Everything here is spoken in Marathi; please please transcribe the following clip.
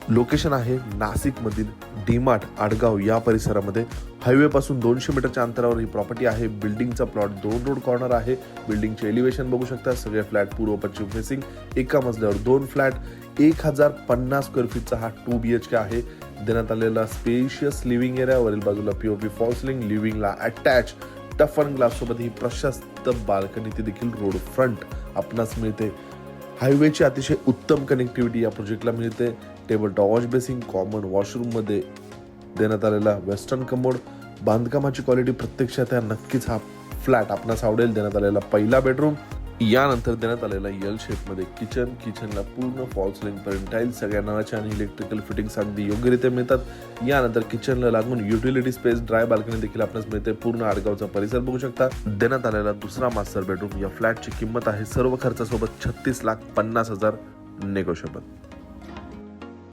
लोकेशन आहे नाशिकमधील डीमार्ट आडगाव या परिसरामध्ये. हायवे पासून 200 मीटरच्या अंतरावर ही प्रॉपर्टी आहे. बिल्डिंगचा प्लॉट 2 रोड कॉर्नर आहे. बिल्डिंगचे एलिव्हेशन बघू शकता. सगळे फ्लॅट पूर्व पश्चिम फेसिंग. एका मजल्यावर 2 फ्लॅट. 1050 स्क्वेअर फीटचा हा 2 BHK आहे. देण्यात आलेला स्पेशियस लिव्हिंग एरिया, वरील बाजूला POP fall ceiling, लिव्हिंगला attach टफन glass सोबत ही प्रशस्त बाल्कनी ती देखील रोड फ्रंट आपणास मिळते. हायवेची अतिशय उत्तम कनेक्टिव्हिटी या प्रोजेक्टला मिळते. Table top wash basin, common washroom मध्ये देण्यात आलेला वेस्टर्न कमोड. बांधकामाची क्वालिटी प्रत्यक्षात नक्कीच हा फ्लॅट आपणास आवडेल. देण्यात आलेला पहिला बेडरूम, यानंतर देण्यात आलेला L शेप मध्ये किचनला पूर्ण फॉल सिलिंग पर्यंत टाइल्स, सगळ्या नळाच्या आणि इलेक्ट्रिकल फिटिंग्स अगदी योग्यरित्या मिळतात. यानंतर किचनला लागून युटिलिटी स्पेस, ड्राय बाल्कनी देखील आपणास मिळते. पूर्ण आडगावचा परिसर बघू शकता. देण्यात आलेला दुसरा मास्टर बेडरूम. या फ्लॅटची किंमत आहे सर्व खर्चासोबत 36,50,000 नेगोशिएबल.